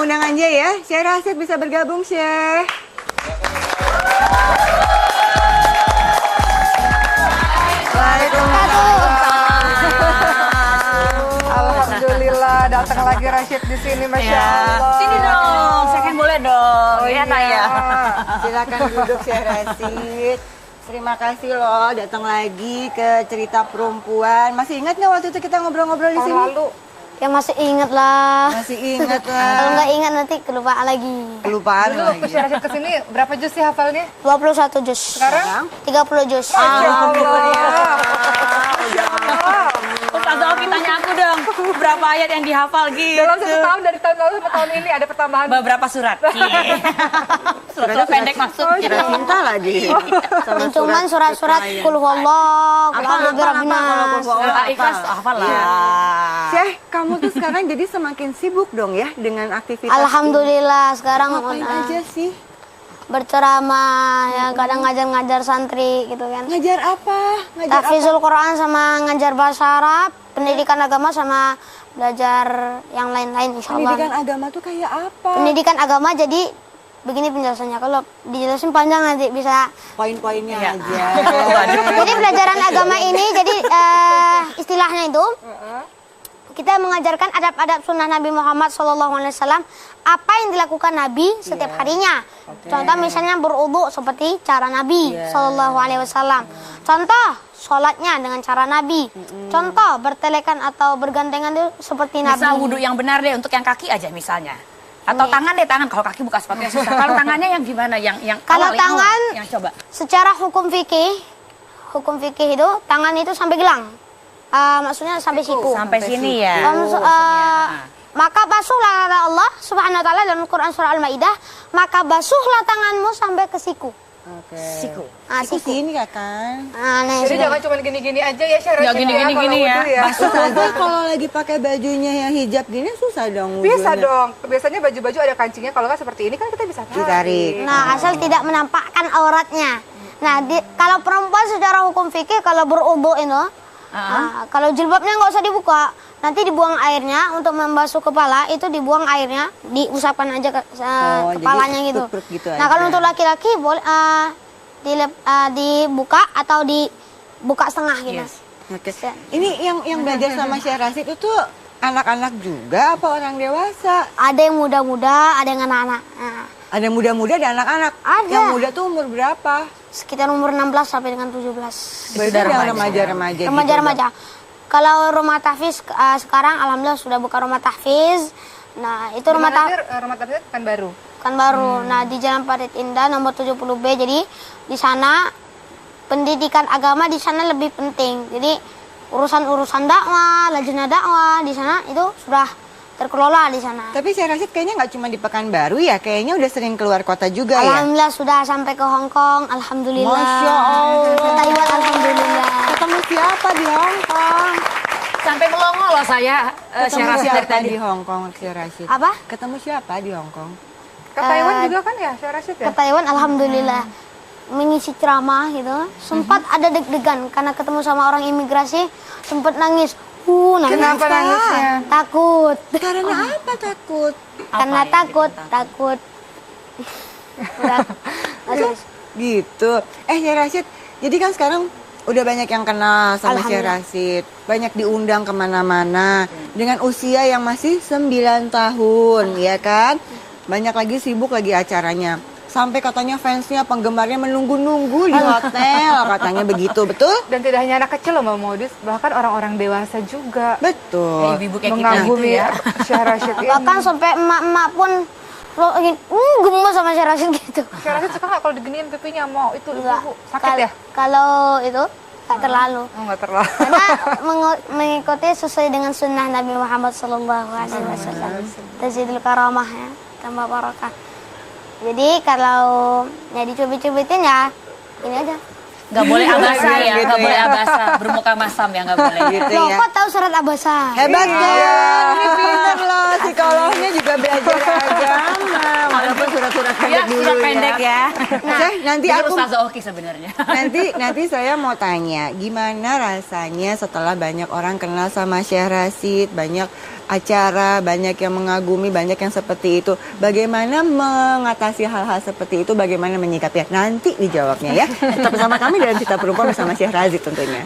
undangannya ya. Syekh Rashid bisa bergabung, Syekh. Alhamdulillah datang lagi Rashid di sini, Masya Allah. Sini dong, saya kan boleh dong. Oh, ya, iya. Silakan duduk, Syekh Rashid. Terima kasih loh datang lagi ke Cerita Perempuan. Masih ingat nggak waktu itu kita ngobrol-ngobrol di sini? Lalu Ya masih ingat lah. Masih ingat lah. Kalau nggak ingat nanti kelupaan lagi. Kelupaan dulu waktu lagi. Syekh Rashid kesini berapa juz sih hafalnya? 21 juz. Sekarang? 30 juz. Ustaz Oki tanya aku dong, berapa ayat yang dihafal gitu? Dalam 1 tahun dari tahun lalu sampai tahun ini ada pertambahan. Beberapa surat. Surat pendek maksudnya. Surat cinta lagi. Cuman surat-surat kul huwallah, kul a'udzu birabbin nas. Surat Ikhlas hafal lah. Syekh, kamu tuh sekarang jadi semakin sibuk dong ya dengan aktivitas. Alhamdulillah sekarang Ngapain aja sih? berceramah, ya kadang ngajar-ngajar santri gitu kan. Ngajar apa? Ngajar apa? Tahfizul Quran sama ngajar bahasa Arab, pendidikan agama sama belajar yang lain-lain insyaallah. Pendidikan agama tuh kayak apa? Pendidikan agama jadi begini penjelasannya. Kalau dijelasin panjang nanti bisa. Poin-poinnya Iya. aja. Jadi pelajaran agama ini jadi istilahnya itu kita mengajarkan adab-adab sunnah Nabi Muhammad SAW, apa yang dilakukan Nabi setiap harinya. Contoh misalnya berwudu seperti cara Nabi SAW. Contoh sholatnya dengan cara Nabi. Contoh bertelekan atau bergandengan itu seperti Nabi. Misal wudhu yang benar deh untuk yang kaki aja misalnya. Atau tangan deh, tangan. Kalau kaki buka sepatunya susah. Kalau tangannya yang gimana? Yang Kalau awal, tangan, yang coba. secara hukum fikih itu tangan itu sampai gelang. Maksudnya sampai siku. Sampai sini ya. Maka basuhlah kata Allah Subhanahu wa taala dalam Quran surah Al-Maidah, maka basuhlah tanganmu sampai ke siku. Oke. Siku. Siku sini ya kan? Nah, Jadi jangan cuma gini-gini aja ya Syekh Rashid. Nggak gini-gini kalau ya. wudu Basuh aja kalau lagi pakai bajunya yang hijab gini susah dong wudunya. Bisa dong. Biasanya baju-baju ada kancingnya. Kalau nggak seperti ini kan kita bisa Ditarik. Nah, asal tidak menampakkan auratnya. Nah, kalau perempuan secara hukum fikih kalau berwudu itu, kalau jilbabnya nggak usah dibuka, nanti dibuang airnya untuk membasuh kepala, itu dibuang airnya, diusapkan aja ke kepalanya jadi gitu. perut gitu Nah, kalau aja. untuk laki-laki boleh dibuka atau dibuka setengah gitu. Yes. Oke. Ini yang belajar sama Syekh Rashid itu anak-anak juga apa orang dewasa? Ada yang muda-muda, ada yang anak-anak. Nah, Ada muda-muda dan anak-anak. Ada. Yang muda tuh umur berapa? sekitar umur 16 sampai dengan 17. Berarti yang remaja-remaja gitu. Remaja-remaja. Kalau rumah tahfiz sekarang alhamdulillah sudah buka rumah tahfiz. Nah, itu rumah tahfiz Rumah tahfiz kan baru. kan baru. Nah, di Jalan Parit Indah nomor 70B. Jadi di sana pendidikan agama di sana lebih penting. Jadi urusan-urusan dakwah, lajnah dakwah di sana itu sudah terkelola di sana. Tapi Syekh Rashid kayaknya nggak cuma di Pekanbaru ya, kayaknya udah sering keluar kota juga ya. Alhamdulillah sudah sampai ke Hong Kong, alhamdulillah. Masya Allah. Ke Taiwan, alhamdulillah. Ketemu siapa di Hong Kong? Sampai melongo loh saya. Ketemu Syekh Rashid dari siapa tadi. di Hong Kong, Syekh Rashid? Apa? Ketemu siapa di Hong Kong? Ke Taiwan juga kan ya Syekh Rashid ya? Ke Taiwan, alhamdulillah. Mengisi ceramah gitu. Sempat ada deg-degan karena ketemu sama orang imigrasi, sempat nangis. Nangis. Kenapa nangisnya? Takut. Karena apa takut? Karena takut. Udah. Terus. Gitu. Syekh Rashid, jadi kan sekarang udah banyak yang kenal sama Syekh Rashid. Banyak diundang kemana-mana. Dengan usia yang masih 9 tahun, ya kan? Banyak lagi sibuk lagi acaranya. Sampai katanya fansnya, penggemarnya menunggu-nunggu di hotel. Katanya begitu, betul? Dan tidak hanya anak kecil loh Mbak Modis, bahkan orang-orang dewasa juga Betul. Ibu-ibu kayak kita mengagumi gitu ya. Syekh Rashid ini. Bahkan sampai emak-emak pun gemes sama Syekh Rashid gitu. Syekh Rashid suka nggak kalau diginiin pipinya mau itu Enggak. ibu sakit ya? Kalau itu tak terlalu. Oh nggak terlalu. Karena mengikuti sesuai dengan sunnah Nabi Muhammad SAW. Tazidul karamah ya, tambah barakah. Jadi kalau ya dicubit-cubitin ya ini aja. Nggak boleh abasa ya, Gitu nggak ya. boleh abasa. Bermuka masam ya, nggak boleh. Gitu Loh, ya. kok tahu surat abasa? Hebat kan? Ini pinter loh, psikolognya juga belajar agama. Walaupun surat-surat pendek Ya, dulu surat pendek ya. Syekh, nanti Bener aku Ustaz Oki sebenarnya. nanti saya mau tanya, gimana rasanya setelah banyak orang kenal sama Syekh Rashid, banyak acara, banyak yang mengagumi, banyak yang seperti itu. Bagaimana mengatasi hal-hal seperti itu, bagaimana menyikapinya? Nanti dijawabnya ya. Tetap bersama kami dalam Cerita Perempuan bersama Syekh Rashid tentunya.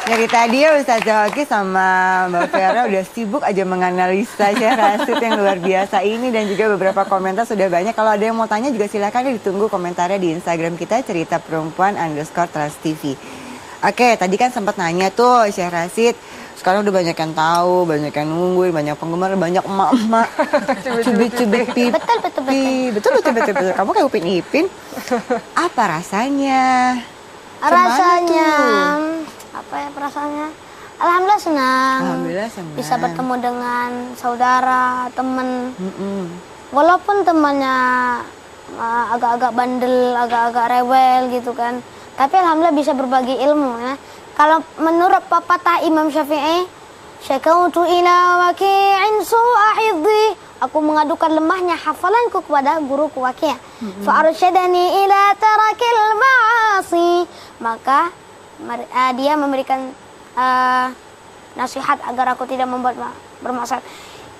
Dari tadi ya Ustazah Oki sama Mbak Vera udah sibuk aja menganalisa Syekh Rashid yang luar biasa ini, dan juga beberapa komentar sudah banyak. Kalau ada yang mau tanya juga silakan ya, ditunggu komentarnya di Instagram kita Cerita Perempuan _TransTV. Oke, tadi kan sempat nanya tuh Syekh Rashid, sekarang udah banyak yang tahu, banyak yang nungguin, banyak penggemar, banyak emak-emak cubit-cubit pipi. Betul. Kamu kayak Upin Ipin. Apa rasanya? Rasanya apa ya perasaannya? Alhamdulillah senang. Alhamdulillah senang. Bisa bertemu dengan saudara, teman. Walaupun temannya agak-agak bandel, agak-agak rewel gitu kan. Tapi alhamdulillah bisa berbagi ilmu ya. Kalau menurut pepatah Imam Syafi'i, syakautu ila waqi'in su'a hifdhi. Aku mengadukan lemahnya hafalanku kepada guruku Waqi'. Fa arsyadani ila tarakil ma'asi. Maka dia memberikan nasihat agar aku tidak membuat bermaksiat.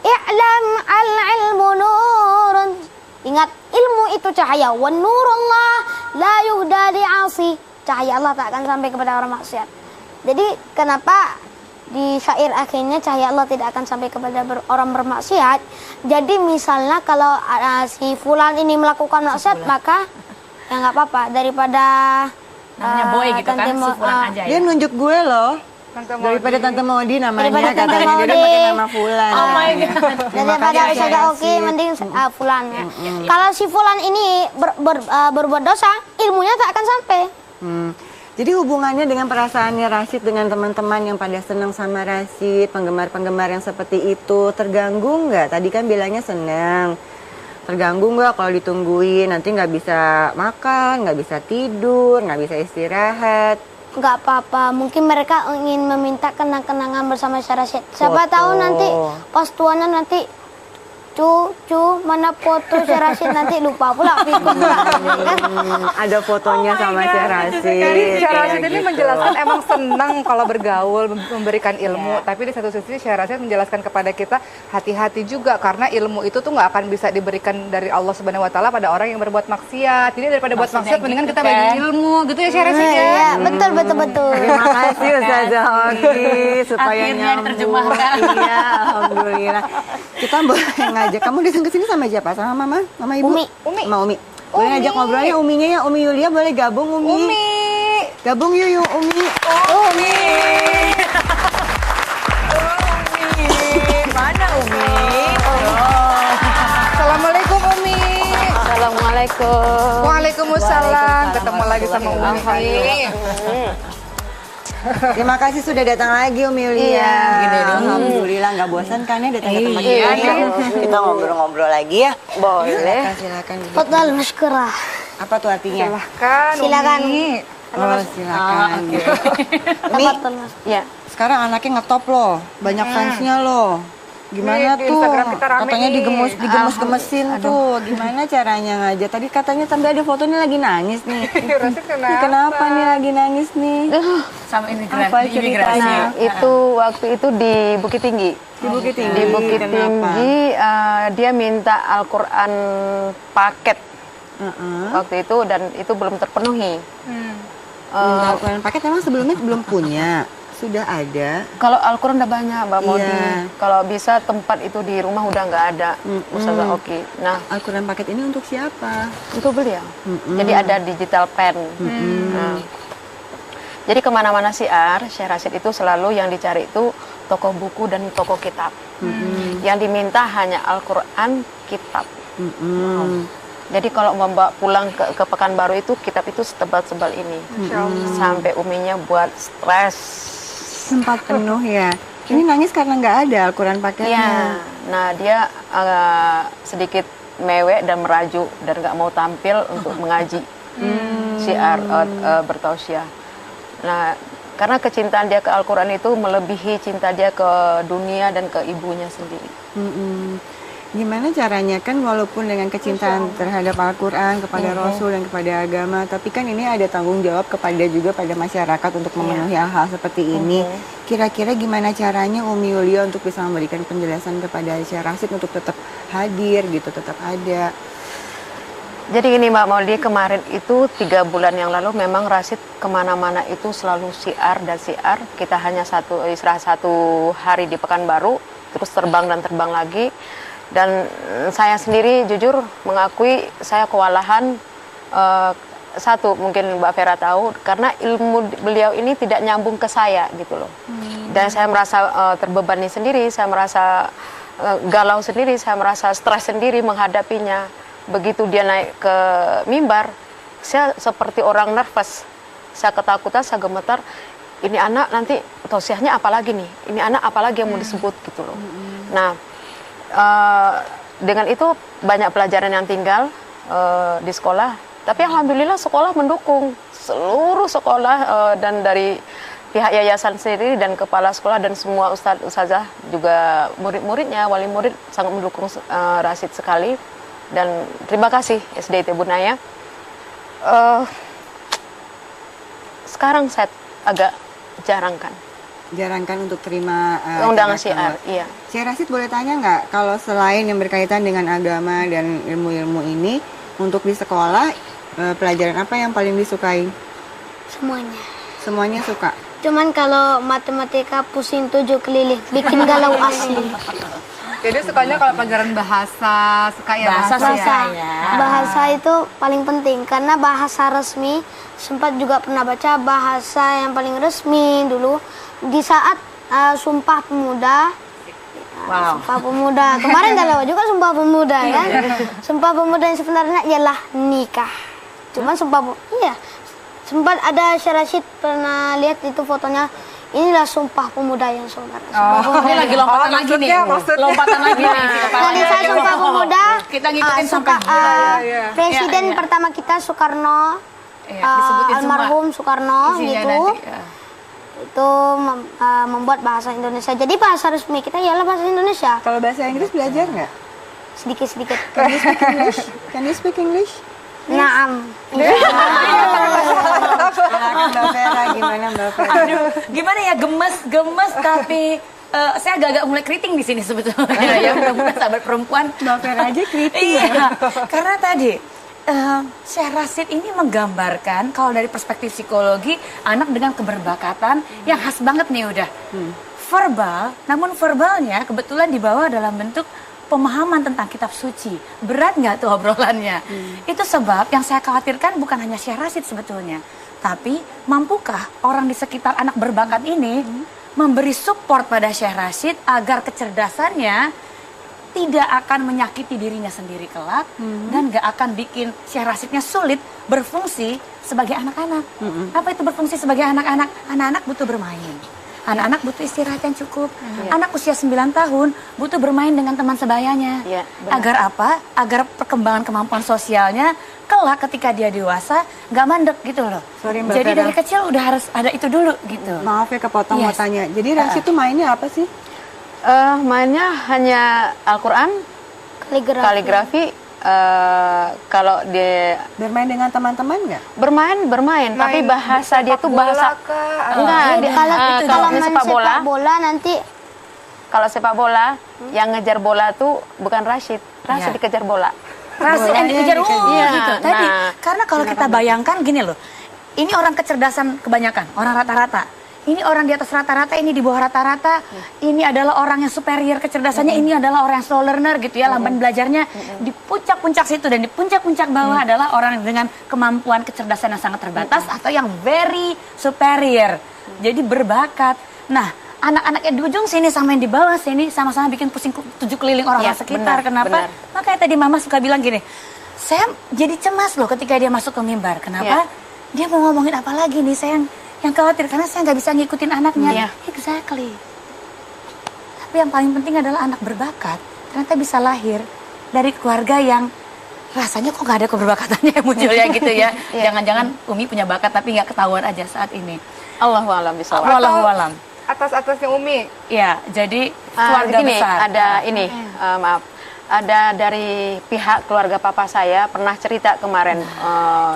I'lam al-ilmu nurun. Ingat, ilmu itu cahaya. Wan nurullah la yuhda li'asi. Cahaya Allah tak akan sampai kepada orang maksiat. Jadi kenapa di syair akhirnya cahaya Allah tidak akan sampai kepada orang bermaksiat? Jadi misalnya kalau si fulan ini melakukan maksiat, maka ya nggak apa-apa daripada Namanya boy gitu kan, si Fulan aja ya. Dia nunjuk gue loh. Daripada Tante Maudi namanya katanya, jadi pakai nama Fulan. Oh my God. Daripada Ustazah Oki mending fulan ya. Kalau si fulan ini berbuat dosa, ilmunya tak akan sampai. Jadi hubungannya dengan perasaannya Rashid dengan teman-teman yang pada senang sama Rashid, penggemar-penggemar yang seperti itu, terganggu nggak? Tadi kan bilangnya senang. Terganggu nggak kalau ditungguin, nanti nggak bisa makan, nggak bisa tidur, nggak bisa istirahat? Nggak apa-apa, mungkin mereka ingin meminta kenang-kenangan bersama Syekh Rashid. Siapa tahu nanti pas tuanya nanti cu mana foto Syekh Rashid, nanti lupa pula pikir pula. Ada fotonya sama Syekh Rashid. Jadi Syekh Rashid ini gitu. menjelaskan emang senang kalau bergaul, memberikan ilmu. Tapi di satu sisi Syekh Rashid menjelaskan kepada kita hati-hati juga, karena ilmu itu tuh nggak akan bisa diberikan dari Allah Subhanahu Wa Taala pada orang yang berbuat maksiat. Jadi daripada buat maksiat, mendingan kita bagi ilmu, gitu ya Syekh Rashid ya. Iya, betul. Terima kasih Ustazah Oki supaya Akhirnya nyambung. diterjemahkan. Iya, alhamdulillah. Kita boleh ngajak kamu datang ke sini sama siapa? Sama Mama? Sama Ibu? Umi. Sama Umi. Boleh ngajak ngobrolnya Uminya ya, Umi Yulia boleh gabung Umi. Gabung yuk Umi. Umi. Mana Umi? Assalamualaikum Umi. Assalamualaikum. Waalaikumsalam. Ketemu lagi sama Umi. Terima kasih sudah datang lagi Umi Yulia. Alhamdulillah nggak bosan kan ya datang ke tempat kita. Kita ngobrol-ngobrol lagi ya. Boleh. Silakan. Fadhal musykurah. Apa tuh artinya? Silakan. Oh, silakan. Umi, Ya. sekarang anaknya ngetop loh, banyak fansnya loh. Gimana Di tuh? Instagram kita rame Katanya nih. digemus-gemesin tuh. Gimana caranya ngajak? Tadi katanya sampai ada fotonya lagi nangis nih. Rashid Ih, kenapa nih lagi nangis nih? Sama imigran, Apa ceritanya? Nah, itu waktu itu di Bukit Tinggi. Di Bukit Tinggi. Di Bukit Kenapa? Tinggi dia minta Al-Qur'an paket waktu itu, dan itu belum terpenuhi. Minta Al-Quran paket memang sebelumnya belum punya. Sudah ada. Kalau Al-Quran udah banyak, Mbak Modi. Iya. Kalau bisa tempat itu di rumah udah nggak ada, Ustazah Oki. Nah, Al-Quran paket ini untuk siapa? untuk beliau. Jadi ada digital pen. Nah, jadi kemana-mana siar, Syekh Rashid itu selalu yang dicari itu toko buku dan toko kitab. Yang diminta hanya Al-Quran, kitab. Jadi kalau membawa pulang ke Pekanbaru itu, kitab itu setebal-sebal ini. Sampai uminya buat stres. Sempat penuh ya. Ini nangis karena nggak ada Al-Quran paketnya. Iya. Nah, dia sedikit mewek dan merajuk dan nggak mau tampil untuk mengaji. syiar bertausiah. Nah, karena kecintaan dia ke Al-Quran itu melebihi cinta dia ke dunia dan ke ibunya sendiri. Gimana caranya kan walaupun dengan kecintaan terhadap Al-Quran, kepada Rasul dan kepada agama, tapi kan ini ada tanggung jawab kepada juga pada masyarakat untuk memenuhi hal-hal seperti ini. Kira-kira gimana caranya Umi Yulia untuk bisa memberikan penjelasan kepada Syekh Rashid untuk tetap hadir gitu, tetap ada? Jadi gini Mbak Maulidi, kemarin itu 3 bulan yang lalu memang Rashid kemana-mana itu selalu syiar dan syiar. Kita hanya istirahat 1 hari di Pekanbaru, terus terbang dan terbang lagi. Dan saya sendiri jujur mengakui saya kewalahan. Satu mungkin Mbak Vera tahu, karena ilmu beliau ini tidak nyambung ke saya gitu loh. Dan saya merasa terbebani sendiri, saya merasa galau sendiri, saya merasa stres sendiri menghadapinya. Begitu dia naik ke mimbar, saya seperti orang nervous. Saya ketakutan, saya gemetar. Ini anak nanti tausiahnya apa lagi nih? Ini anak apa lagi yang mau disebut gitu loh. Nah, dengan itu banyak pelajaran yang tinggal di sekolah. Tapi alhamdulillah sekolah mendukung, seluruh sekolah dan dari pihak yayasan sendiri dan kepala sekolah dan semua ustazah juga murid-muridnya, wali murid sangat mendukung Rashid sekali. Dan terima kasih SDIT Bunaya. Sekarang saya agak jarangkan untuk terima undangan syiar. Iya. Syekh Rashid boleh tanya nggak, kalau selain yang berkaitan dengan agama dan ilmu-ilmu ini, untuk di sekolah pelajaran apa yang paling disukai? Semuanya. Semuanya suka? Cuman kalau matematika pusing 7 keliling, bikin galau asli. Jadi sukanya kalau pelajaran bahasa, suka ya Bahasa bahasa. suka. Bahasa itu paling penting karena bahasa resmi. Sempat juga pernah baca bahasa yang paling resmi dulu di saat Sumpah Pemuda. Wow. Sumpah Pemuda. Kemarin gak lewat juga Sumpah Pemuda kan? Sumpah Pemuda yang sebenarnya ialah nikah. Cuman sempat ada Syekh Rashid pernah lihat itu fotonya. Inilah Sumpah Pemuda yang saudara. Ini lagi lompatan lagi nih. Lompatan lagi nih. Tadi saya Sumpah Pemuda. Kita ngikutin sampai Presiden pertama kita Soekarno, disebutin semua almarhum Soekarno isinya gitu. nanti, Itu membuat bahasa Indonesia. Jadi bahasa resmi kita ialah bahasa Indonesia. Kalau bahasa Inggris belajar nggak? Sedikit-sedikit. Can you speak English? Can you speak English? Naam. Silakan Mbak Vera, gimana Mbak Vera? Aduh, gimana ya, gemes tapi saya agak-agak mulai keriting di sini sebetulnya ya, mudah-mudahan sahabat perempuan. Mbak Vera aja keriting. Iya, karena tadi Syekh Rashid ini menggambarkan kalau dari perspektif psikologi anak dengan keberbakatan yang khas banget nih udah verbal, namun verbalnya kebetulan dibawa dalam bentuk pemahaman tentang kitab suci. Berat nggak tuh obrolannya? Itu sebab yang saya khawatirkan bukan hanya Syekh Rashid sebetulnya, tapi mampukah orang di sekitar anak berbakat ini memberi support pada Syekh Rashid agar kecerdasannya tidak akan menyakiti dirinya sendiri kelak dan gak akan bikin Syekh Rashidnya sulit berfungsi sebagai anak-anak. Apa itu berfungsi sebagai anak-anak? Anak-anak butuh bermain. Anak-anak butuh istirahat yang cukup. Anak usia 9 tahun butuh bermain dengan teman sebayanya. Agar apa? Agar perkembangan kemampuan sosialnya kelak ketika dia dewasa gak mandek gitu loh. Sorry, Mbak Jadi Vera. dari kecil udah harus ada itu dulu gitu. Maaf ya kepotong mau Yes. tanya. Jadi Rashid tuh mainnya apa sih? Mainnya hanya Al-Quran, kaligrafi. Kalau dia Bermain dengan teman-teman nggak? bermain, tapi bahasa dia tuh bahasa enggak. Kalau main sepak bola, nanti kalau sepak bola yang ngejar bola tuh bukan Rashid dikejar bola. Rashid yang dikejar Iya, gitu. Tadi nah. karena kalau kita bayangkan gini loh. Ini orang kecerdasan kebanyakan, orang rata-rata. Ini orang di atas rata-rata, ini di bawah rata-rata. Ini adalah orang yang superior kecerdasannya, ini adalah orang yang slow learner gitu ya, lamban belajarnya. Di puncak-puncak situ dan di puncak-puncak bawah adalah orang dengan kemampuan kecerdasan yang sangat terbatas atau yang very superior. Jadi berbakat. Nah, anak-anak yang di ujung sini sama yang di bawah sini sama-sama bikin pusing 7 keliling orang sekitar. Kenapa? Makanya tadi Mama suka bilang gini, saya jadi cemas loh ketika dia masuk ke mimbar. Kenapa? Dia mau ngomongin apa lagi nih, saya yang khawatir karena saya nggak bisa ngikutin anaknya. Exactly. Tapi yang paling penting adalah anak berbakat ternyata bisa lahir dari keluarga yang rasanya kok nggak ada keberbakatannya yang muncul ya gitu ya. Jangan-jangan Umi punya bakat tapi nggak ketahuan aja saat ini. Allahu a'lam bishawab. Wallahu alam. Atas-atasnya Umi. Ya, jadi keluarga Gini, besar. ada ini, maaf, ada dari pihak keluarga papa saya pernah cerita kemarin.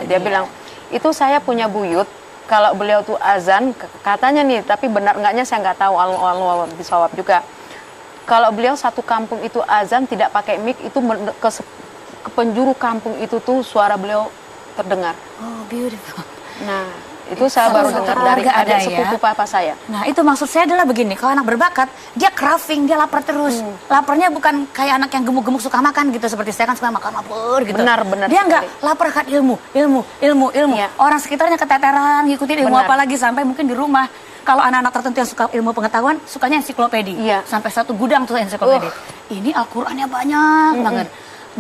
Dia bilang, itu saya punya buyut. Kalau beliau tuh azan, katanya nih, tapi benar enggaknya saya nggak tahu. Allah bisawab juga. Kalau beliau satu kampung itu azan tidak pakai mic, itu ke penjuru kampung itu tuh suara beliau terdengar. Oh, beautiful. Nah, itu saya baru dengar dari keluarga ada adik sepupu ya. papa saya. Nah, itu maksud saya adalah begini, kalau anak berbakat, dia craving, dia lapar terus. Laparnya bukan kayak anak yang gemuk-gemuk suka makan gitu, seperti saya kan suka makan lapar gitu. Benar Dia sekali. nggak lapar kan ilmu. Iya. Orang sekitarnya keteteran, ngikutin ilmu Benar. apa lagi, sampai mungkin di rumah. Kalau anak-anak tertentu yang suka ilmu pengetahuan, sukanya ensiklopedi. Iya. Sampai satu gudang tuh ensiklopedi. Ini Al-Qur'annya banyak banget.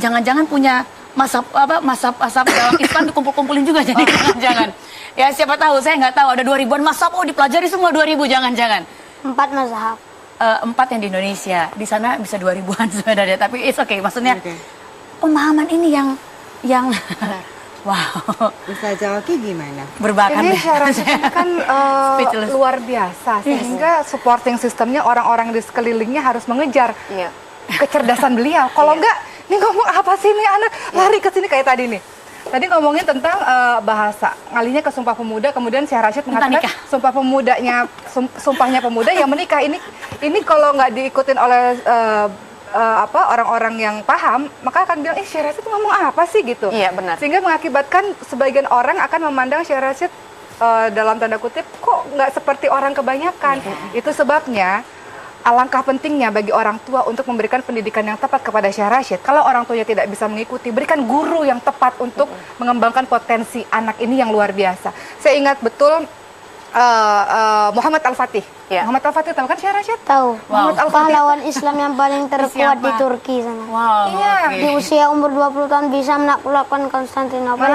Jangan-jangan punya masab dalam Islam dikumpul-kumpulin juga jadi jangan. Ya siapa tahu, saya nggak tahu ada 2000-an masab, dipelajari semua 2000, jangan-jangan. 4 mazhab. 4 yang di Indonesia, di sana bisa 2000-an sebenarnya, tapi it's okay. Maksudnya pemahaman ini yang wow, Ustazah Oki gimana? berbakat. Ini deh. syaratnya kan Speechless. luar biasa, sehingga supporting sistemnya orang-orang di sekelilingnya harus mengejar Iya. kecerdasan beliau. Kalau enggak, ini ngomong apa sih nih anak, lari ke sini kayak tadi nih. Tadi ngomongin tentang bahasa, ngalinya ke Sumpah Pemuda, kemudian Syekh Rashid mengatakan nikah. sumpahnya pemuda yang menikah. Ini kalau nggak diikutin oleh orang-orang yang paham, maka akan bilang, Syekh Rashid ngomong apa sih gitu. Iya, benar. Sehingga mengakibatkan sebagian orang akan memandang Syekh Rashid dalam tanda kutip kok nggak seperti orang kebanyakan. Itu sebabnya alangkah pentingnya bagi orang tua untuk memberikan pendidikan yang tepat kepada Syekh Rashid. Kalau orang tuanya tidak bisa mengikuti, berikan guru yang tepat untuk mengembangkan potensi anak ini yang luar biasa. Saya ingat betul Muhammad Al-Fatih. Ya. Muhammad Al-Fatih tahu kan Syekh Rashid? Tahu. Muhammad Al-Fatih. Pahlawan Islam yang paling terkuat Siapa? di Turki sana. Wow, Iya. oke. Di usia umur 20 tahun bisa menaklukkan Konstantinopel.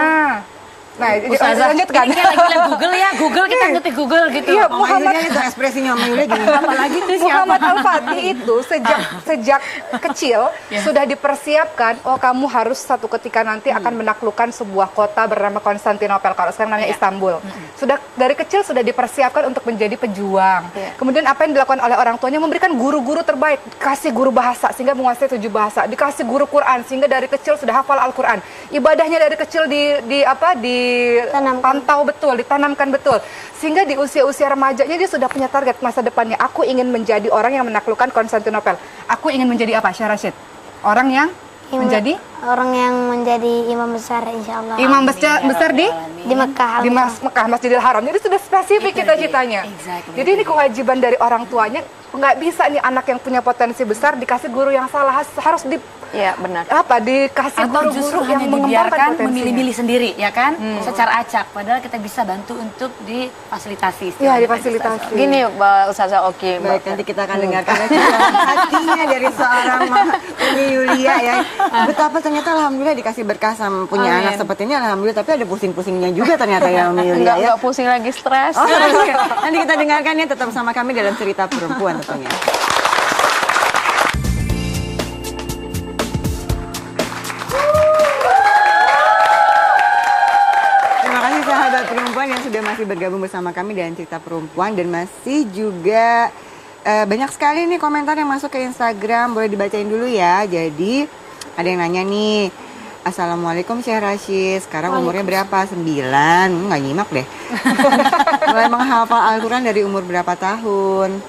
Nah, Ustazah, lanjutkan. ini kita lagi lihat Google ya, Google kita ngetik Google gitu. Iya, Oma Yulia itu ekspresinya Oma Yulia gini. Apalagi itu siapa? Muhammad Al-Fatih itu sejak kecil sudah dipersiapkan, kamu harus satu ketika nanti akan menaklukkan sebuah kota bernama Konstantinopel, kalau sekarang namanya Istanbul. Sudah dari kecil sudah dipersiapkan untuk menjadi pejuang. Kemudian apa yang dilakukan oleh orang tuanya, memberikan guru-guru terbaik, kasih guru bahasa sehingga menguasai 7 bahasa, dikasih guru Quran sehingga dari kecil sudah hafal Al-Quran. Ibadahnya dari kecil dipantau betul, ditanamkan betul. Sehingga di usia-usia remajanya dia sudah punya target masa depannya. Aku ingin menjadi orang yang menaklukkan Konstantinopel. Aku ingin menjadi apa, Syekh Rashid? Orang yang menjadi orang yang menjadi imam besar insyaallah. imam besar di Mekah. Mekah, Masjidil Haram. Jadi sudah spesifik cita-citanya. Exactly. Jadi ini kewajiban dari orang tuanya. Nggak bisa nih anak yang punya potensi besar dikasih guru yang salah, harus Iya, benar. dikasih Atau justru guru-guru yang hanya mengembangkan dibiarkan potensinya. memilih-milih sendiri, ya kan? Secara acak, padahal kita bisa bantu untuk difasilitasi. Iya, istilahnya. difasilitasi. Gini, Mbak Ustazah Oki. Baik, nanti kita akan dengarkan hatinya dari seorang Umi Yulia ya. Betapa ternyata alhamdulillah dikasih berkah sama punya anak seperti ini, alhamdulillah. Tapi ada pusing-pusingnya juga ternyata ya Umi Yulia ya. Enggak pusing lagi, stres. Oh, nanti kita dengarkan ya, tetap sama kami dalam Cerita Perempuan tentunya. Terima kasih sahabat perempuan yang sudah masih bergabung bersama kami dalam Cerita Perempuan, dan masih juga banyak sekali nih komentar yang masuk ke Instagram, boleh dibacain dulu ya. Jadi ada yang nanya nih, Assalamualaikum Syekh Rashid, sekarang umurnya berapa? 9, nggak nyimak deh. Mulai menghafal Al-Quran dari umur berapa tahun?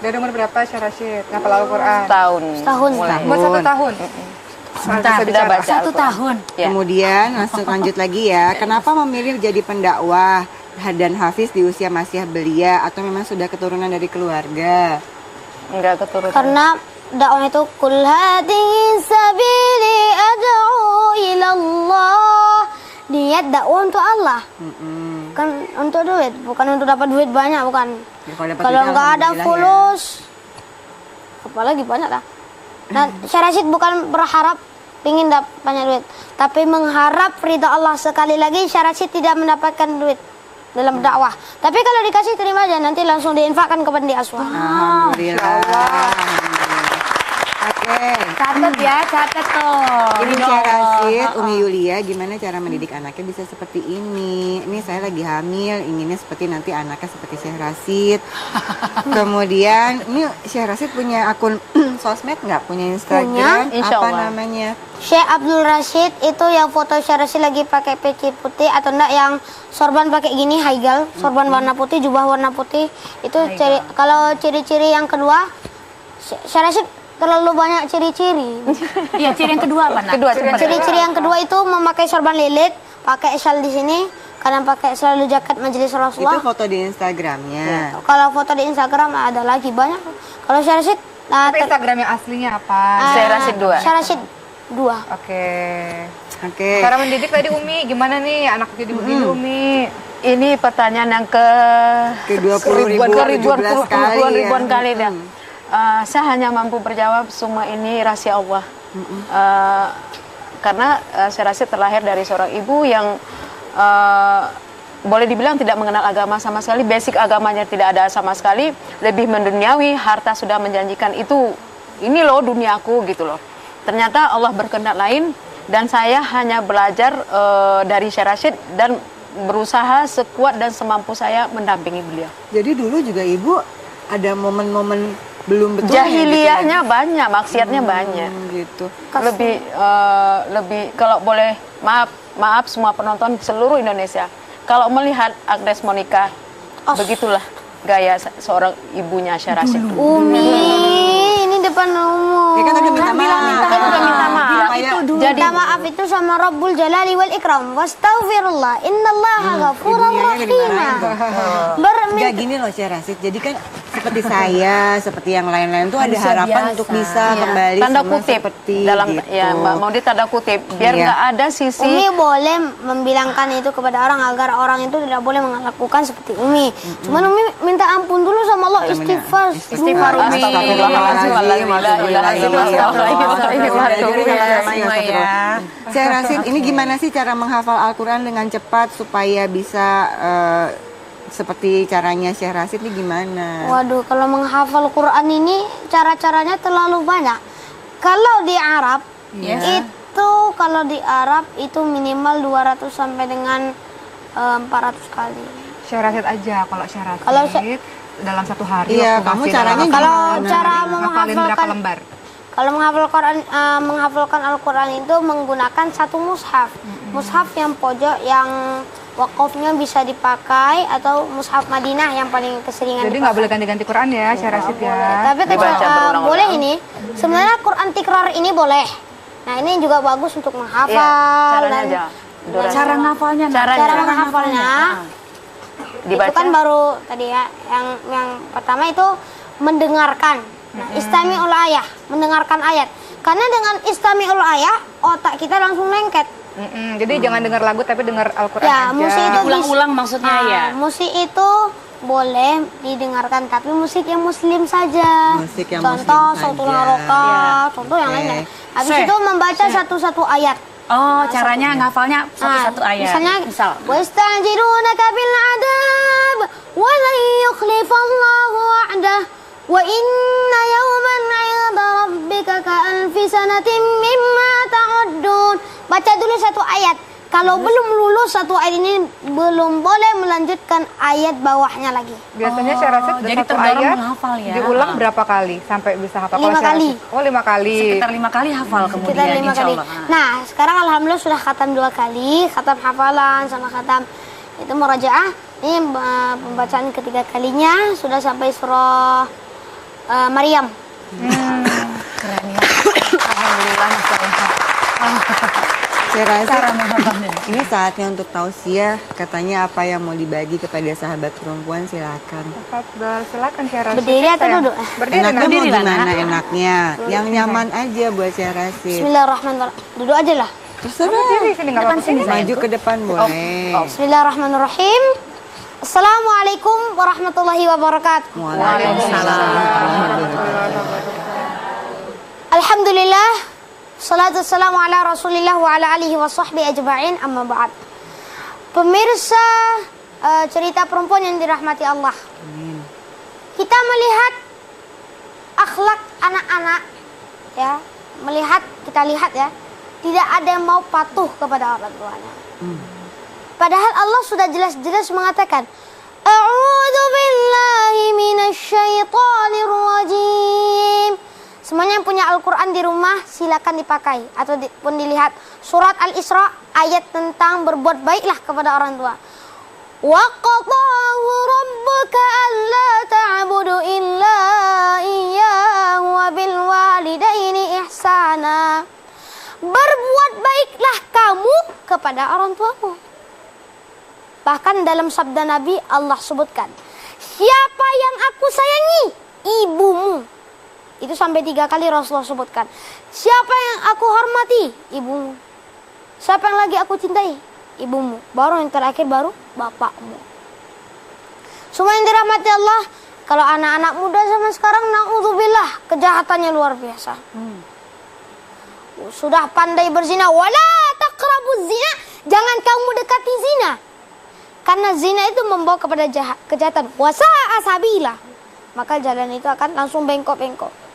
Dari umur berapa Syekh Rashid ngapal Al-Quran? Setahun. Setahun. Umur 1 tahun. Sebentar, Bisa bicara. baca 1 Al-Quran. tahun. Ya. Kemudian lanjut lagi ya, kenapa memilih jadi pendakwah dan hafiz di usia masih belia, atau memang sudah keturunan dari keluarga? Enggak keturunan. Karena dakwah itu kul hadhihi sabili ad'u ila Allah. Niat dakwah untuk Allah. Kan untuk duit, bukan untuk dapat duit banyak, bukan. Ya, kalau dapat Kalau duit, nggak ada alhamdulillah fulus, apalagi banyak lah. Nah, Syekh Rashid bukan berharap ingin dapat banyak duit, tapi mengharap ridha Allah. Sekali lagi, Syekh Rashid tidak mendapatkan duit dalam dakwah. Tapi kalau dikasih, terima aja, nanti langsung diinfakkan kepada di aswah. Alhamdulillah. Alhamdulillah. Oke, Oke. Catat ya, catat tuh. Ini Insya Syekh Allah. Rashid, Umi Yulia, gimana cara mendidik anaknya bisa seperti ini? Ini saya lagi hamil, inginnya seperti nanti anaknya seperti Syekh Rashid. Kemudian, ini Syekh Rashid punya akun sosmed nggak? Punya Instagram? Insya Apa Allah. namanya? Syekh Abdul Rashid itu yang foto Syekh Rashid lagi pakai peci putih atau enggak yang sorban pakai gini haigal, sorban warna putih, jubah warna putih. Itu kalau ciri-ciri yang kedua, Syekh Rashid terlalu banyak ciri-ciri. Iya, ciri yang kedua apa, Nak? Kedua, coba. Ciri-ciri yang kedua itu memakai sorban lilit, pakai shawl di sini, kadang pakai selalu jaket majelis Itu Rasulullah. foto di Instagramnya. Kalau foto di Instagram ada lagi banyak. Kalau Syekh Rashid, Tapi Instagram yang aslinya apa? Syekh Rashid 2. Syekh Rashid 2. Oke. Oke. Cara mendidik tadi Umi, gimana nih anak jadi begini Umi? Ini pertanyaan yang ke Ke 20 ribu, ribuan 17 kali ya. ribuan kali dah. Saya hanya mampu berjawab semua ini rahasia Allah. Karena Syekh Rashid terlahir dari seorang ibu yang boleh dibilang tidak mengenal agama sama sekali, basic agamanya tidak ada sama sekali, lebih menduniawi, harta sudah menjanjikan itu, ini loh duniaku gitu loh. Ternyata Allah berkehendak lain dan saya hanya belajar dari Syekh Rashid dan berusaha sekuat dan semampu saya mendampingi beliau. Jadi dulu juga Ibu ada momen-momen belum betul Jahiliyahnya banyak, maksiatnya banyak. gitu. Lebih kalau boleh maaf semua penonton seluruh Indonesia, kalau melihat Agnes Monica, begitulah gaya seorang ibunya Syekh Rashid. Umi, ini depan umum. Ya kan udah minta maaf. Kan udah minta maaf. Jadi minta maaf itu sama Rabbul Jalali wal Ikram. Wastaghfirullah. Innallaha ghafurur rahim. Enggak gini loh Syekh Rashid. Jadi kan seperti saya, seperti yang lain-lain tuh ada harapan biasa. untuk bisa kembali Tanda sama kutip seperti dalam gitu. ya mau di tanda kutip biar Iya. nggak ada sisi Umi boleh membilangkan itu kepada orang agar orang itu tidak boleh melakukan seperti Umi. Cuman Umi minta ampun dulu sama Allah, istighfar. Istighfar, Umi. Syekh Rashid, ini gimana sih cara menghafal Al-Quran dengan cepat supaya bisa seperti caranya Syekh Rashid ini gimana? Waduh, kalau menghafal Quran ini cara-caranya terlalu banyak. Kalau di Arab kalau di Arab itu minimal 200 sampai dengan 400 kali. Syekh Rashid aja kalau Syekh Rashid. Kalau dalam satu hari. Iya, waktu kamu masih caranya dalam Kalau gimana? cara ngafalin berapa menghafalkan lembar? Kalau menghafalkan Al-Quran itu menggunakan satu mushaf. Mushaf yang pojok yang wakofnya bisa dipakai atau mushaf Madinah yang paling keseringan Jadi dipakai. nggak boleh ganti-ganti Quran ya Syekh Rashid ya. Tapi Dibaca berulang-ulang. boleh ini. Sebenarnya Quran tikrar ini boleh. Nah, ini juga bagus untuk menghafal. caranya dan aja. Durasi. Cara ngafalnya, Nak. Caranya. cara menghafalnya. Itu Dibaca. kan baru tadi ya. Yang pertama itu mendengarkan. Nah, istami'ul ayah, mendengarkan ayat. Karena dengan istami'ul ayah, otak kita langsung lengket. Jadi jangan dengar lagu tapi dengar Al-Quran Ya, aja. musik itu Ulang-ulang maksudnya ya. musik itu boleh didengarkan, tapi musik yang muslim saja. Musik yang contoh muslim Sautul saja. Haroka, contoh yang Oke. lainnya. Habis Syekh, itu membaca satu-satu ayat. Oh, caranya ngafalnya satu-satu Nah, ayat. Misalnya, Misal. "Wastajirunaka bil adab wa lan yukhlifallahu wa'dah wa inna yawman 'inda rabbika ka alfi sanatin mimma ta'uddun." Baca dulu satu ayat. Kalau belum lulus satu ayat ini belum boleh melanjutkan ayat bawahnya lagi. Biasanya Syekh Rashid jadi satu terdorong ayat menghafal ya. diulang berapa kali sampai bisa hafal? Kalau 5 Syekh kali. Rashid- Oh 5 kali. Sekitar 5 kali hafal kemudian Kita 5 insya kali. Allah. Nah, sekarang alhamdulillah sudah khatam 2 kali, khatam hafalan sama khatam itu murajaah. Ini pembacaan ketiga kalinya sudah sampai surah Maryam. Keren ya. Alhamdulillah Masya Allah. Syekh Rashid, Cara menghafalnya. ini saatnya untuk tausiah. Katanya apa yang mau dibagi kepada sahabat perempuan, silakan. Tafadhol, silakan Syekh Rashid. Berdiri atau Sayang. duduk? Berdiri Enaknya mau berdiri lah, gimana Nak. enaknya? Yang nyaman aja buat Syekh Rashid. Bismillahirrahmanirrahim. Duduk aja lah. Terserah. Berdiri sini nggak apa-apa. Sini. Maju ke depan boleh. Bismillahirrahmanirrahim. Assalamualaikum warahmatullahi wabarakatuh. Waalaikumsalam. Alhamdulillah. Salatu wassalamu ala Rasulillah wa ala alihi wa sahbihi ajma'in, amma ba'd. Pemirsa cerita perempuan yang dirahmati Allah. Kita melihat akhlak anak-anak ya, kita lihat ya, tidak ada yang mau patuh kepada orang tuanya. Padahal Allah sudah jelas-jelas mengatakan, A'udzu billahi minasyaitonir rajim. Semuanya yang punya Al-Quran di rumah silakan dipakai atau pun dilihat surat Al-Isra ayat tentang berbuat baiklah kepada orang tua. Wa qadahu rabbuka alla ta'budu illa iyyahu wa bil walidaini ihsana. Berbuat baiklah kamu kepada orang tuamu. Bahkan dalam sabda Nabi Allah sebutkan, siapa yang aku sayangi? Ibumu. Itu sampai 3 kali Rasulullah sebutkan. Siapa yang aku hormati? Ibumu. Siapa yang lagi aku cintai? Ibumu. Baru yang terakhir baru bapakmu. Semua yang dirahmati Allah. Kalau anak-anak muda zaman sekarang, na'udzubillah, kejahatannya luar biasa. Sudah pandai berzina, wala taqrabuz zina, jangan kamu dekati zina. Karena zina itu membawa kepada kejahatan. Wasa'a sabila. Maka jalan itu akan langsung bengkok-bengkok.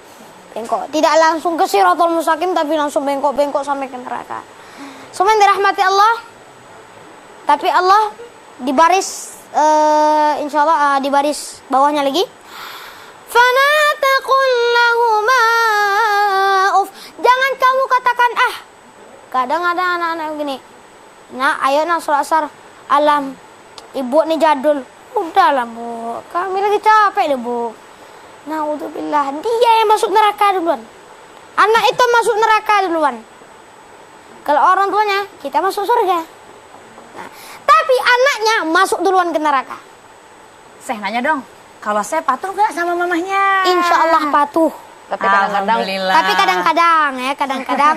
Tidak langsung ke Siratal Mustaqim, tapi langsung bengkok-bengkok sampai ke neraka. Semua yang dirahmati Allah. Tapi Allah di baris, insya Allah di baris bawahnya lagi. Fala taqul lahuma uf. Jangan kamu katakan Kadang ada anak-anak begini. Nah, ayo nak sholat asar. Alam, ibu nih jadul. Udahlah bu, kami lagi capek deh bu. Na'udzubillah, dia yang masuk neraka duluan. Anak itu masuk neraka duluan. Kalau orang tuanya, kita masuk surga. Nah, tapi anaknya masuk duluan ke neraka. Saya nanya dong, kalau saya patuh nggak sama mamahnya? Insya Allah patuh. Tapi kadang-kadang Tapi kadang-kadang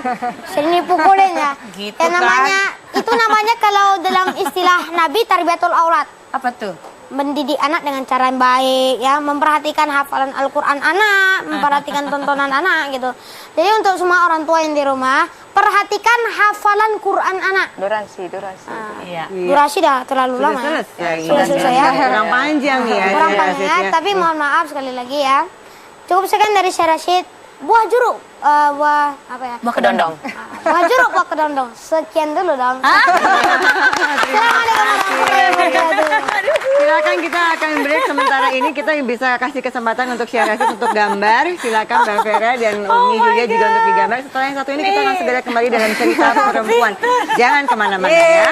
sering dipukulin ya. Gitu Ya namanya, itu namanya kalau dalam istilah Nabi tarbiyatul aulad. Apa tuh? Mendidik anak dengan cara yang baik, ya, memperhatikan hafalan Al-Quran anak, memperhatikan tontonan anak gitu. Jadi untuk semua orang tua yang di rumah, perhatikan hafalan Quran anak. durasi. Iya. Durasi dah terlalu lama. Sudah selesai ya. Kurang panjang ya. Kurang panjang ya, tapi mohon maaf sekali lagi ya. Cukup sekian dari Syekh Rashid. Buah jeruk, buah apa ya? Buah kedondong. Buah jeruk, buah kedondong. Sekian dulu dong. Assalamualaikum warahmatullahi wabarakatuh. Silakan, kita akan break sementara ini. Kita bisa kasih kesempatan untuk Syekh Rashid untuk gambar. Silakan Mbak Vera dan Umi Julia juga untuk digambar. Setelah yang satu ini kita akan segera kembali dalam cerita perempuan. Jangan kemana-mana ya.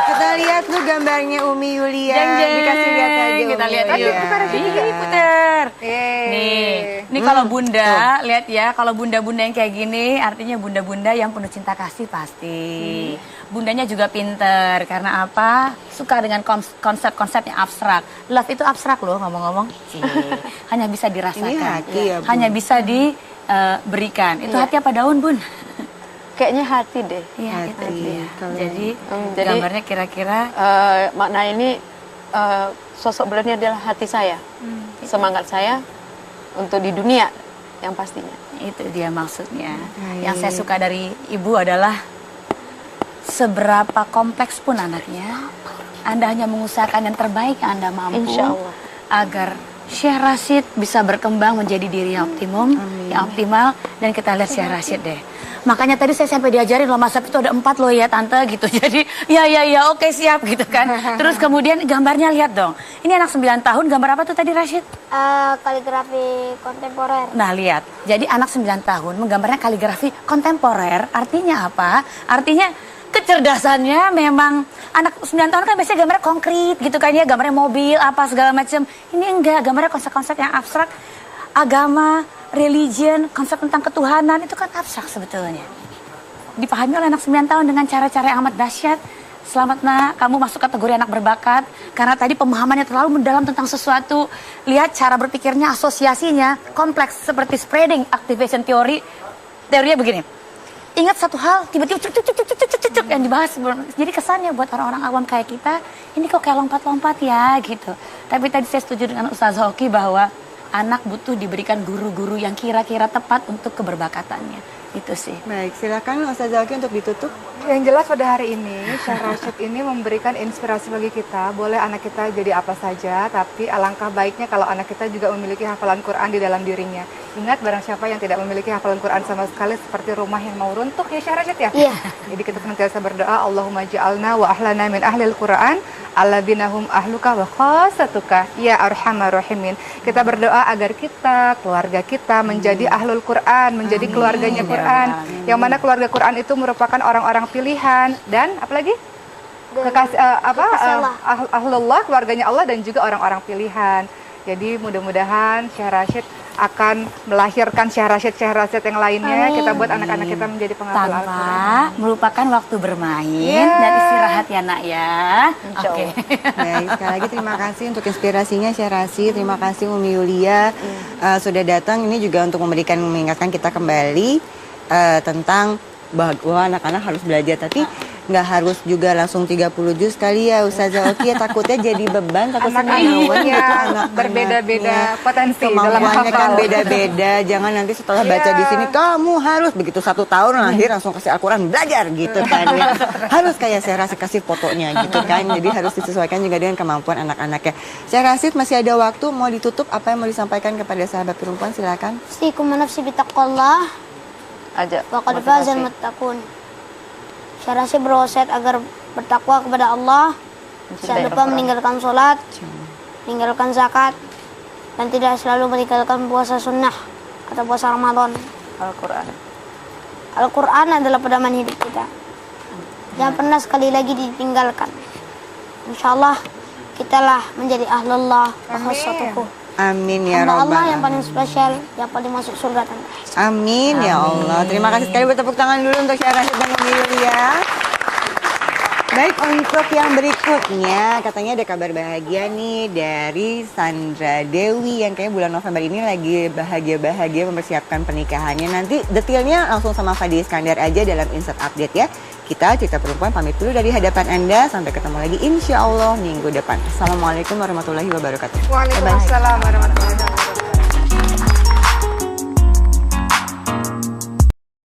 Kita lihat tuh gambarnya Umi Yulia. Dikasih lihat aja. Kita Umi lihat Yulia. yuk. Putar. Nih kalau bunda, lihat ya, kalau bunda-bunda yang kayak gini, artinya bunda-bunda yang penuh cinta kasih pasti. Bundanya juga pinter, karena apa? Suka dengan konsep-konsep yang abstrak. Love itu abstrak loh, ngomong-ngomong. Hanya bisa dirasakan. Ini hati ya, Bu. Hanya bisa diberikan. Itu hati apa daun, Bun? Kayaknya hati deh. Iya, itu Hati. dia. Kalau- Jadi jadi, gambarnya kira-kira makna ini sosok beliau ini adalah hati saya, semangat saya untuk di dunia yang pastinya. itu dia maksudnya. Yang saya suka dari ibu adalah seberapa kompleks pun anaknya, Anda hanya mengusahakan yang terbaik yang Anda mampu. Insya Allah. Agar Syekh Rashid bisa berkembang menjadi diri yang optimal, dan kita lihat Syekh Rashid deh. Makanya tadi saya sampai diajarin loh, Mas Hafid itu ada 4 loh ya tante gitu. Jadi ya oke siap gitu kan. Terus kemudian gambarnya lihat dong. Ini anak 9 tahun, gambar apa tuh tadi Rashid? Kaligrafi kontemporer. Nah lihat, jadi anak 9 tahun menggambarnya kaligrafi kontemporer. Artinya apa? Artinya kecerdasannya memang anak 9 tahun kan biasanya gambarnya konkret gitu kan ya. Gambarnya mobil, apa segala macam. Ini enggak, gambarnya konsep-konsep yang abstrak. Agama, religion, konsep tentang ketuhanan itu kan abstrak sebetulnya. Dipahami oleh anak 9 tahun dengan cara-cara yang amat dahsyat. Selamat nak, kamu masuk kategori anak berbakat. Karena tadi pemahamannya terlalu mendalam tentang sesuatu. Lihat cara berpikirnya, asosiasinya, kompleks seperti spreading activation theory. Teorinya begini. Ingat satu hal, tiba-tiba cuk yang dibahas. Jadi kesannya buat orang-orang awam kayak kita, ini kok kayak lompat-lompat ya gitu. Tapi tadi saya setuju dengan Ustaz Hoki bahwa anak butuh diberikan guru-guru yang kira-kira tepat untuk keberbakatannya. Itu sih. Baik, silakan Ustazah Oki untuk ditutup. Yang jelas pada hari ini, Syekh Rashid ini memberikan inspirasi bagi kita. Boleh anak kita jadi apa saja, tapi alangkah baiknya kalau anak kita juga memiliki hafalan Quran di dalam dirinya. Ingat, barang siapa yang tidak memiliki hafalan Quran sama sekali seperti rumah yang mau runtuh ya Syekh Rashid ya? Iya. Jadi kita senantiasa berdoa, Allahumma ja'alna wa ahlana min ahlil Quran, alladzina hum ahluka wa khasatuka ya arhamar rahimin. Kita berdoa agar kita, keluarga kita menjadi ahlul Quran, menjadi keluarganya Quran. Yang mana keluarga Quran itu merupakan orang-orang pilihan dan apalagi kekasih ahlullah, keluarganya Allah dan juga orang-orang pilihan. Jadi mudah-mudahan Syekh Rashid akan melahirkan Syekh Rashid yang lainnya. Kita buat anak-anak kita menjadi penghafal Al-Quran. Tanpa melupakan waktu bermain dan istirahat ya nak ya. Oke. Baik, sekali lagi terima kasih untuk inspirasinya Syekh Rashid. Terima kasih Umi Yulia sudah datang ini juga untuk mengingatkan kita kembali tentang bahwa anak-anak harus belajar, tapi nggak harus juga langsung 30 juz kali ya Ustazah Oki ya, takutnya jadi beban, takutnya Anak-anak gitu anak berbeda-beda potensi dalam kemampuannya kan hafal. beda-beda. Jangan nanti setelah baca di sini kamu harus begitu 1 tahun lahir langsung kasih Al-Quran belajar gitu kan ya. Harus kayak Syekh Rashid kasih fotonya gitu kan. Jadi harus disesuaikan juga dengan kemampuan anak-anaknya. Syekh Rashid masih ada waktu, mau ditutup apa yang mau disampaikan kepada sahabat perempuan, silakan. Usikum wa nafsi bitaqwallah Aja. wa qad motivasi. fazal muttaqun. Syekh Rashid berwasiat agar bertakwa kepada Allah, jangan lupa meninggalkan sholat, meninggalkan zakat, dan tidak selalu meninggalkan puasa sunnah atau puasa Ramadan. Al-Quran. Al-Quran adalah pedoman hidup kita. Jangan pernah sekali lagi ditinggalkan. Insya Allah kitalah menjadi ahlullah wa khassatuhu. Amin ya Hamba Rabbal Allah yang Alamin. paling spesial, yang paling masuk surga tanpa hisab. Amin ya Allah. Terima kasih sekali, bertepuk tangan dulu untuk Syekh Rashid dan Umi Yulia. Baik, untuk yang berikutnya katanya ada kabar bahagia nih dari Sandra Dewi yang kayaknya bulan November ini lagi bahagia-bahagia mempersiapkan pernikahannya. Nanti detailnya langsung sama Fadi Iskandar aja dalam insert update ya. Kita Cerita Perempuan pamit dulu dari hadapan Anda. Sampai ketemu lagi insya Allah minggu depan. Assalamualaikum warahmatullahi wabarakatuh. Waalaikumsalam warahmatullahi wabarakatuh.